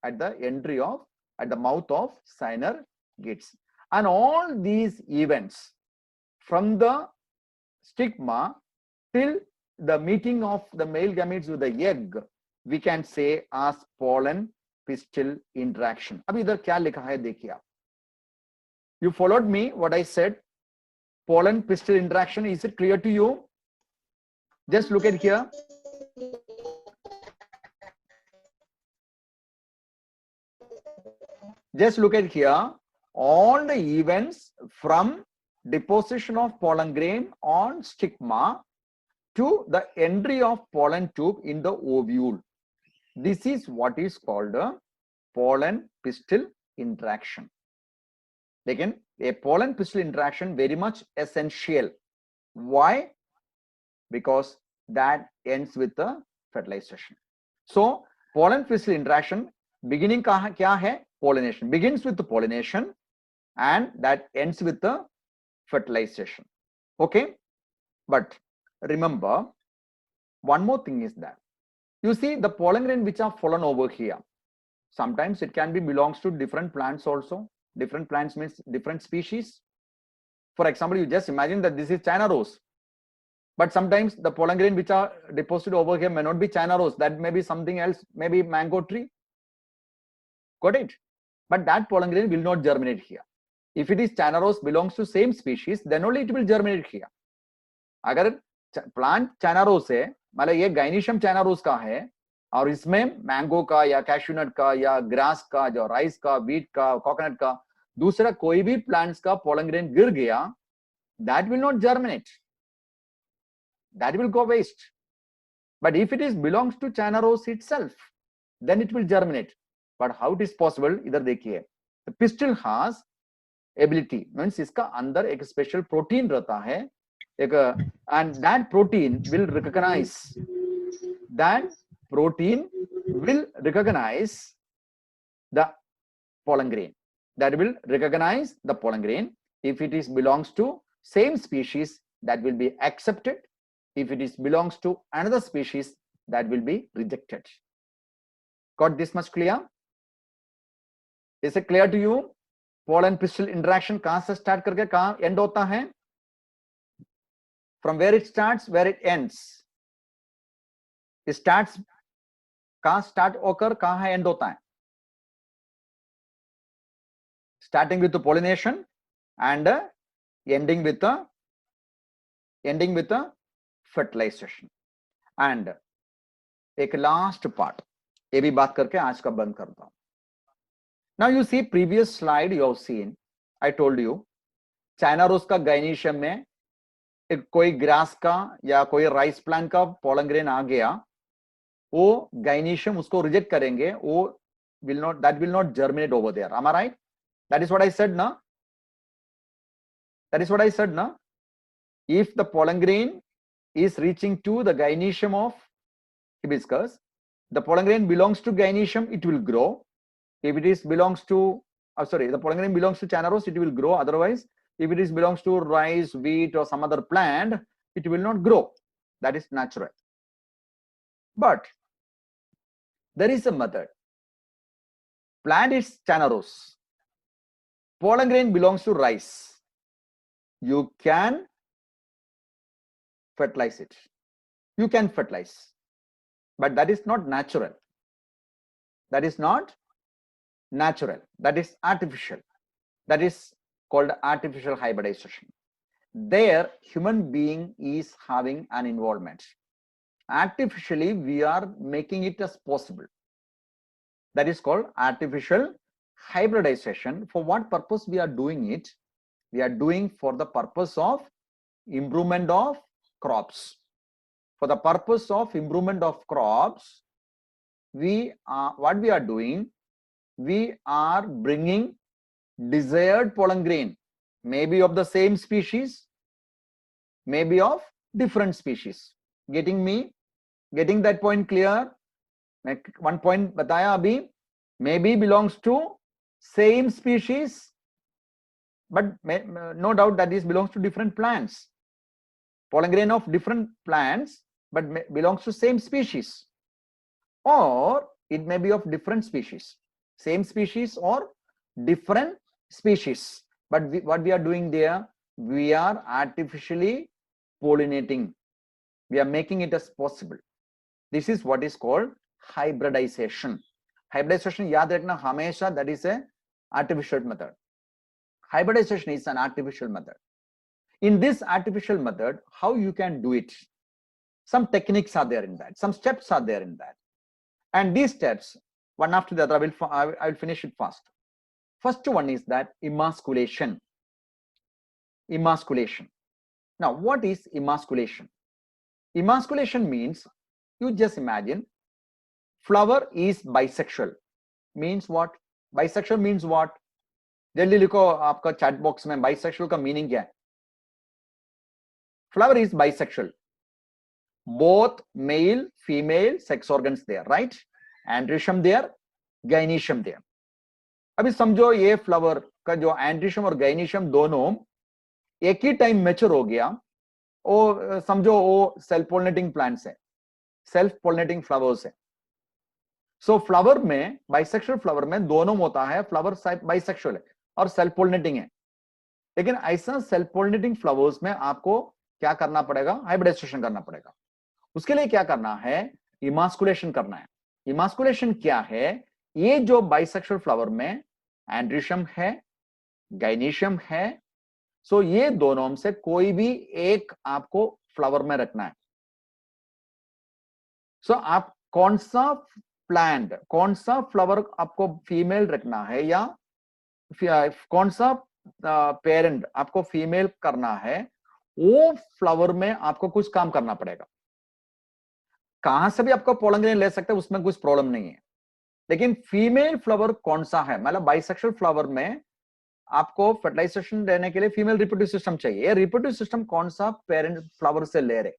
at the entry of, at the mouth of synergates. And all these events from the stigma till the meeting of the male gametes with the egg, we can say as pollen pistil interaction. अब इधर क्या लिखा है देखिए आप. You followed me what I said? Pollen pistil interaction. Is it clear to you? Just look at here. Just look at here. All the events from deposition of pollen grain on stigma to the entry of pollen tube in the ovule. This is what is called a pollen pistil interaction. Again, a pollen pistil interaction very much essential. Why? Because that ends with the fertilization. So pollen pistil interaction beginning का क्या है? pollination, begins with the pollination and that ends with the fertilization. Okay, but remember one more thing is that you see the pollen grain which are fallen over here, sometimes it can be belongs to different plants also. Different plants means different species. For example, you just imagine that this is China rose, but sometimes the pollen grain which are deposited over here may not be China rose, that may be something else, maybe mango tree. Got it? But that pollen grain will not germinate here. If it is China rose belongs to same species, then only it will germinate here. अगर plant China rose है, मतलब ये गाइनिशियम China rose का है और इसमें mango का या कैश्यूनट का या ग्रास का, जो राइस का, वीट का, कोकोनट का, दूसरा कोई भी प्लांट्स का पोलन ग्रेन गिर गया, that will not germinate, that will go waste. But if it is belongs to China rose itself, then it will germinate. But how it is possible? इधर देखिए, the pistil has ability, means इसका अंदर एक special protein रहता है एक, and that protein will recognize the pollen grain, that will recognize the pollen grain. If it is belongs to same species, that will be accepted. If it is belongs to another species, that will be rejected. Got this much clear? Is it clear to you? Pollen pistil interaction कहां से start करके कहां end होता है? From where it starts, where it ends. It starts कहां start होकर कहां end होता है? Starting with the pollination and ending with the fertilization. And एक last part, ये भी बात करके आज का बंद करता हूं. Now you see previous slide you have seen, I told you China rose का गाइनिशियम में कोई ग्रास का या कोई राइस प्लांट का पोलन ग्रेन आ गया, वो गाइनिशियम उसको रिजेक्ट करेंगे, वो that will not germinate over there. Am I right? That is what I said, na? That is what I said, na? If the pollen grain is reaching to the gynoecium of hibiscus, the pollen grain belongs to gynoecium, it will grow. If it is belongs to, the pollen grain belongs to China rose, it will grow. Otherwise, if it is belongs to rice, wheat, or some other plant, it will not grow. That is natural. But there is a method. Plant is China rose. Pollen grain belongs to rice. You can fertilize it. You can fertilize. But that is not natural. That is not natural. That is artificial. That is called artificial hybridization. There, human being is having an involvement. Artificially, we are making it as possible. That is called artificial hybridization. For what purpose we are doing it? We are doing for the purpose of improvement of crops. For the purpose of improvement of crops, what we are doing, we are bringing desired pollen grain, maybe of the same species, maybe of different species. Getting that point clear? One point bataya abhi, maybe belongs to same species, but no doubt that this belongs to different plants. Pollen grain of different plants, but belongs to same species. Or it may be of different species, same species or different species. But what we are doing there, we are artificially pollinating. We are making it as possible. This is what is called hybridization. Hybridization, yaad rakhna hamesha, that is a artificial method. Hybridization is an artificial method. In this artificial method, how you can do it? Some techniques are there in that. Some steps are there in that. And these steps, one after the other, I will finish it fast. First one is that emasculation. Emasculation. Now, what is emasculation? Emasculation means, you just imagine, flower is bisexual. Means what? Bisexual means what? जल्दी लिखो आपका chat box में bisexual का meaning क्या है? Flower is bisexual. Both male, female sex organs there, right? Androecium there, gynoecium there. अभी समझो ये फ्लावर का जो एंड्रीशियम और गाइनीशियम दोनों एक ही टाइम मैच्योर हो गया, और समझो वो सेल्फ पोलिनेटिंग प्लांट्स है, सेल्फ पोलिनेटिंग फ्लावर्स है। सो फ्लावर में, बाइसेक्सुअल फ्लावर में दोनों होता है, फ्लावर बाइसेक्सुअल है और सेल्फ पोलिनेटिंग है। लेकिन ऐसा सेल्फ पोलिनेटिंग फ्लावर्स में आपको क्या करना पड़ेगा? हाइब्रिडाइजेशन करना पड़ेगा। उसके लिए क्या करना है? इमास्कुलेशन करना है। इमास्कुलेशन क्या है? ये जो बाइसेक्सुअल फ्लावर में एंड्रीशियम है, गाइनीशियम है, सो ये दोनों से कोई भी एक आपको फ्लावर में रखना है। सो आप कौन सा प्लांट, कौन सा फ्लावर आपको फीमेल रखना है, या कौन सा पेरेंट आपको फीमेल करना है, वो फ्लावर में आपको कुछ काम करना पड़ेगा। कहां से भी आपको पोलन ग्रेन ले सकते हैं, उसमें कुछ प्रॉब्लम नहीं है। लेकिन फीमेल फ्लावर कौन सा है, मतलब बाइसेक्सुअल फ्लावर में आपको फर्टिलाइजेशन देने के लिए फीमेल रिप्रोड्यूटिव सिस्टम चाहिए। रिप्रोड्यूटिव सिस्टम कौन सा पेरेंट फ्लावर से ले रहे,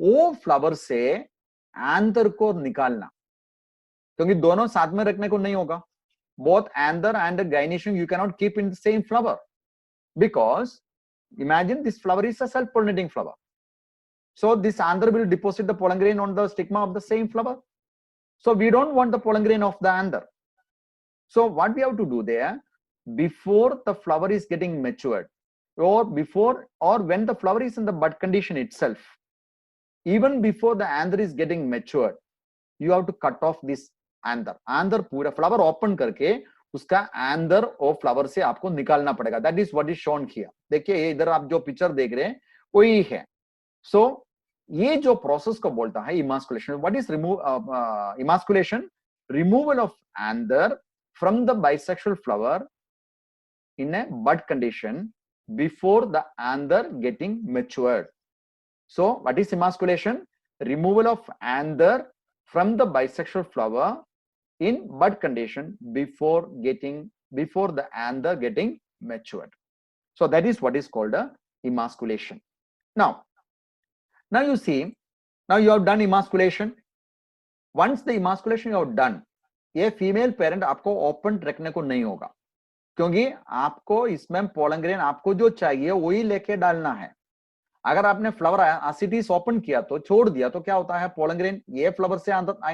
वो फ्लावर से एंथर को निकालना, क्योंकि दोनों साथ में रखने को नहीं होगा। both anther and gynoecium you cannot keep in the same flower, because imagine this flower is a self pollinating flower, so this anther will deposit the pollen grain on the stigma of the same flower. So we don't want the pollen grain of the anther. So what we have to do there, before the flower is getting matured, or before, or when the flower is in the bud condition itself, even before the anther is getting matured, you have to cut off this anther. Anther पूरा flower open करके उसका एंदर और flower से आपको निकालना पड़ेगा। That is what is shown किया। देखिए इधर आप जो पिक्चर देख रहे हैं वही है। सो ये जो प्रोसेस को बोलता है emasculation. What is emasculation? Removal of एंदर from the bisexual flower in a bud condition before the anther getting matured. So what is emasculation? Removal of anther from the bisexual flower in bud condition before the anther getting matured. So that is what is called a emasculation. Now you see, now you have done emasculation. Once the emasculation you have done, ये female parent आपको open रखने को नहीं होगा, क्योंकि आपको इसमें pollen grain आपको जो चाहिए वही लेके डालना है। अगर आपने फ्लावर एसिडिस ओपन किया तो छोड़ दिया तो क्या होता है, पोलन ग्रेन ये फ्लावर से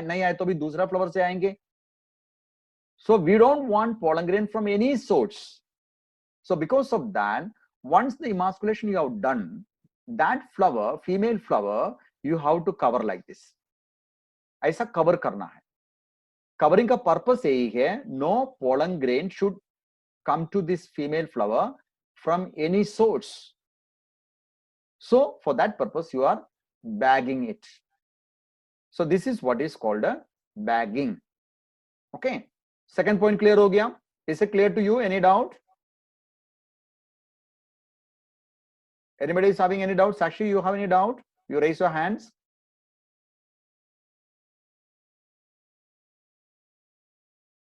नहीं आए तो भी दूसरा फ्लावर से आएंगे। So we don't want pollen grain from any source. So because of that, once the emasculation you have done, that flower, female flower, you have to cover like this. ऐसा cover करना है। Covering का purpose यही है, no pollen grain should come to this female flower from any source. So for that purpose you are bagging it. So this is what is called a bagging. Okay, second point clear ho gaya? Is it clear to you? Any doubt? Anybody is having any doubt? Sakshi, you have any doubt? You raise your hands.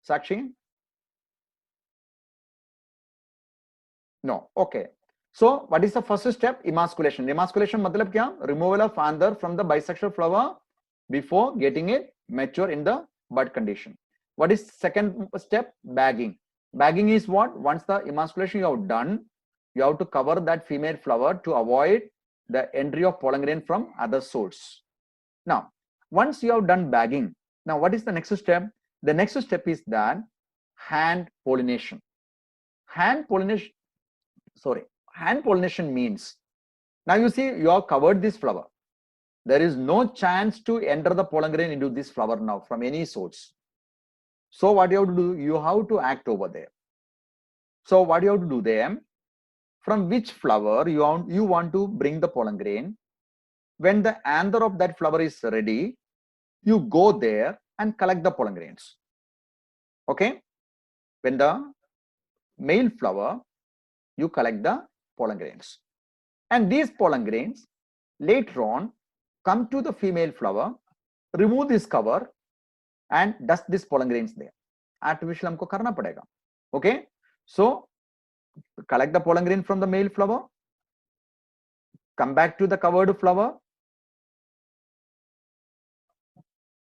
Sakshi? No. Okay, so what is the first step? Emasculation. Emasculation matlab kya? Removal of anther from the bisexual flower before getting it mature in the bud condition. What is second step? Bagging. Bagging is what? Once the emasculation you have done, you have to cover that female flower to avoid the entry of pollen grain from other source. Now once you have done bagging, now what is the next step? The next step is that hand pollination. Hand pollination means, now you see you have covered this flower. There is no chance to enter the pollen grain into this flower now from any source. So what you have to do? You have to act over there. So what you have to do there? From which flower you want to bring the pollen grain? When the anther of that flower is ready, you go there and collect the pollen grains. Okay, when the male flower, you collect the pollen grains, and these pollen grains later on come to the female flower, remove this cover and dust this pollen grains there. Artificial हमको करना पड़ेगा. Okay, so collect the pollen grain from the male flower, come back to the covered flower,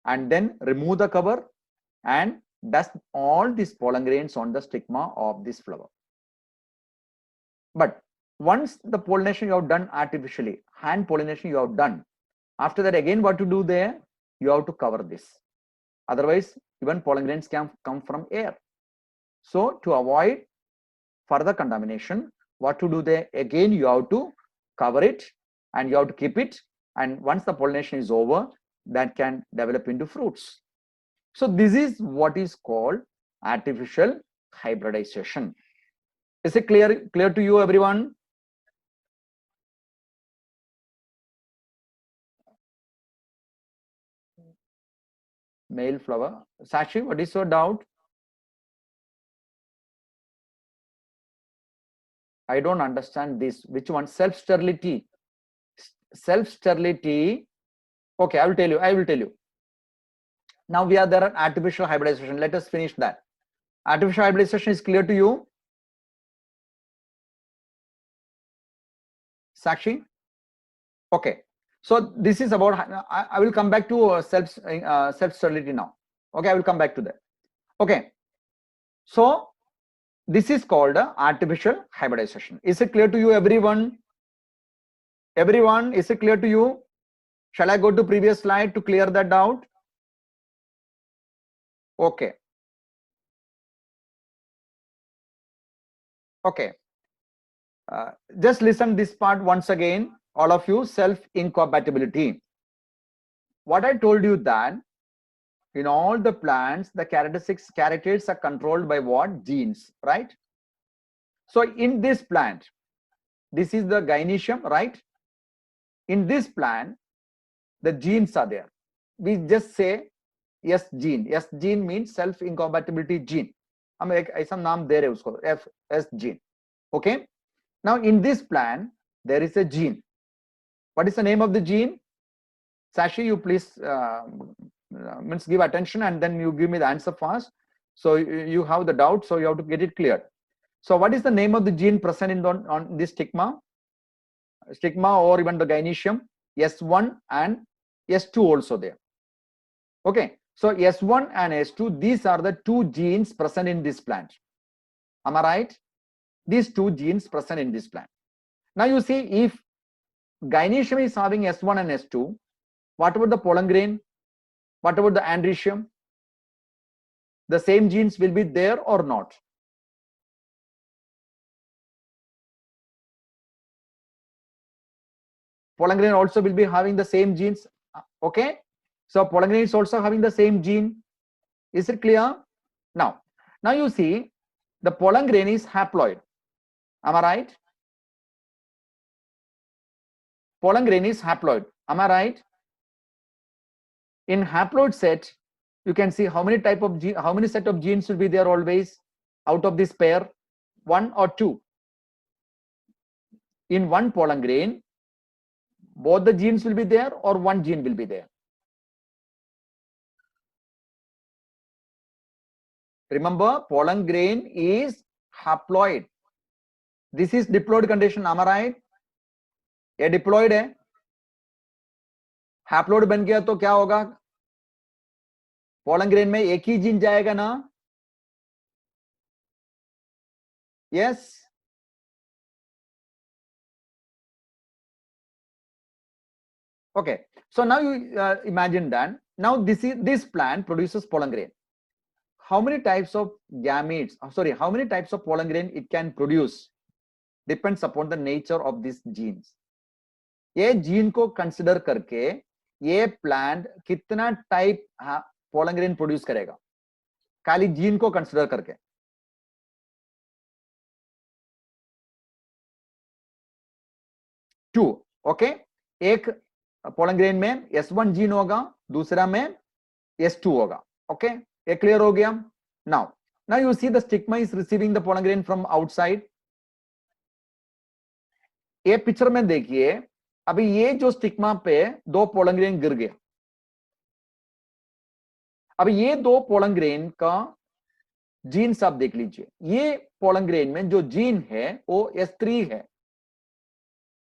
and then remove the cover and dust all these pollen grains on the stigma of this flower. But once the pollination you have done artificially, hand pollination you have done, after that again what to do there? You have to cover this. Otherwise, even pollen grains can come from air. So to avoid further contamination, what to do there? Again, you have to cover it and you have to keep it. And once the pollination is over, that can develop into fruits. So this is what is called artificial hybridization. Is it clear to you, everyone? Male flower. Sakshi, what is your doubt? I don't understand this. Which one? Self-sterility. Self-sterility. Okay, I will tell you. Now we are there at artificial hybridization. Let us finish that. Artificial hybridization is clear to you? Sakshi? Okay. So this is about, I will come back to self-sterility now. Okay, I will come back to that. Okay. So this is called artificial hybridization. Is it clear to you, everyone? Everyone, is it clear to you? Shall I go to previous slide to clear that doubt? Okay. Okay. Just listen this part once again, all of you. Self-incompatibility. What I told you that in all the plants, the characteristics are controlled by what? Genes, right? So in this plant, this is the gynoecium, right? In this plant, the genes are there. We just say S gene. S gene means self-incompatibility gene. हम एक ऐसा नाम दे रहे हैं उसको, S gene. Okay. Now in this plant, there is a gene. What is the name of the gene? Sashi, you please means give attention and then you give me the answer fast. So you have the doubt, so you have to get it cleared. So what is the name of the gene present in on this stigma or even the gynoecium? S1 and S2 also there. Okay, so S1 and S2, these are the two genes present in this plant. Am I right? These two genes present in this plant. Now you see, if gynoecium is having S1 and S2, what about the pollen grain? What about the androecium? The same genes will be there or not? Pollen grain also will be having the same genes. Okay, so pollen grain is also having the same gene. Is it clear? Now you see, the pollen grain is haploid. Am I right? Pollen grain is haploid. Am I right? In haploid set, you can see how many how many set of genes will be there always out of this pair? 1 or 2. In one pollen grain, both the genes will be there or one gene will be there? Remember, pollen grain is haploid. This is diploid condition. Am I right? ये diploid है, haploid बन गया तो क्या होगा? Pollen grain में एक ही gene जाएगा ना? Yes. Okay, so now you imagine that now this plant produces pollen grain. How many types of gametes, how many types of pollen grain it can produce depends upon the nature of these genes. ये gene को consider करके ये plant कितना type pollen grain produce करेगा, खाली gene को consider करके. To. Okay, एक पोलन ग्रेन में S1 जीन होगा, दूसरा में S2 होगा. ओके, ये क्लियर हो गया? Now you see the stigma is receiving the pollen grain from outside. ये पिक्चर में देखिए, अभी ये जो स्टिग्मा पे 2 पोलन ग्रेन गिर गया. अभी ये 2 पोलन ग्रेन का जीन्स आप देख लीजिए. ये पोलन ग्रेन में जो जीन है वो S3 है,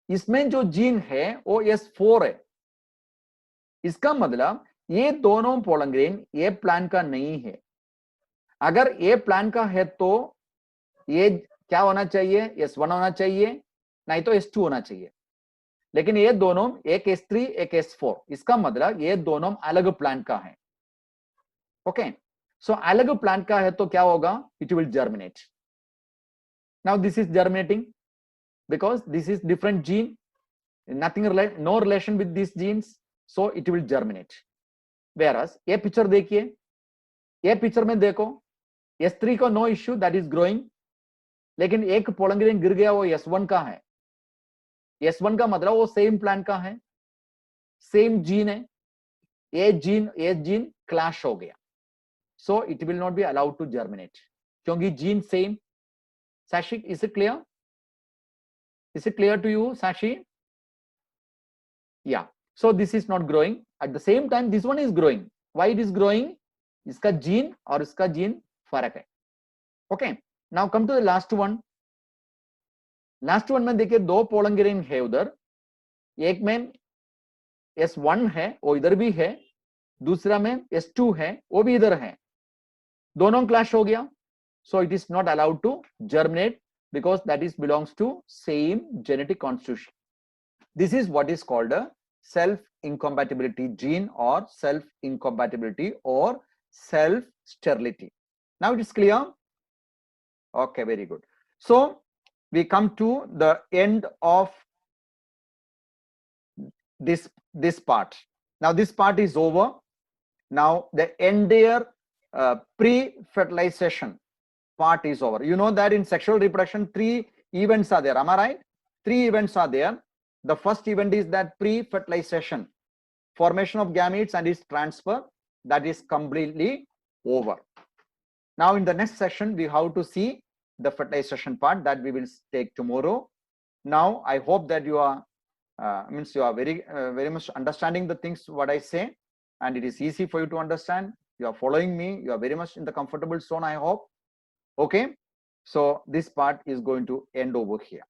इसमें जो जीन है वो S4 है. इसका मतलब ये दोनों पोलन ग्रेन ये प्लांट का नहीं है. अगर ए प्लान का है तो ये क्या होना चाहिए, S1 होना चाहिए, नहीं तो S2 होना चाहिए। लेकिन ये दोनों, एक S3 एक S4, इसका मतलब ये दोनों अलग प्लान का है। ओके, सो अलग प्लान का है तो क्या होगा, it will germinate. Now this is germinating because this is different gene, nothing no relation with these genes, so it will germinate. Whereas ये पिक्चर देखिए, ये पिक्चर में देखो S3 को no issue, that is growing, लेकिन एक पोलंग्रेन गिर गया, वो S1 का है। S1 का मतलब वो सेम प्लांट का है, सेम जीन है, ये जीन क्लैश हो गया, so it will not be allowed to germinate, क्योंकि gene same. Sakshi, is it clear? Is it clear to you, Sakshi? Yeah. So this is not growing. At the same time, this one is growing. Why it is growing? इसका gene और इसका gene फर्क है। Okay. Now come to the last one. Last one में देखिए दो पोलंगिरिन है उधर, एक में S1 है, वो इधर भी है, दूसरा में S2 है, वो भी इधर है, दोनों क्लैश हो गया, so it is not allowed to germinate because that is belongs to same genetic constitution. This is what is called a self-incompatibility gene or self-incompatibility or self-sterility. Now it is clear? Okay, very good. So we come to the end of this part. Now this part is over. Now the entire pre-fertilization part is over. You know that in sexual reproduction 3 events are there, am I right? 3 events are there. The first event is that pre-fertilization, formation of gametes and its transfer, that is completely over. Now in the next session we have to see the fertilization part, that we will take tomorrow. Now I hope that you are means you are very much understanding the things what I say, and it is easy for you to understand. You are following me, you are very much in the comfortable zone, I hope. Okay, so this part is going to end over here.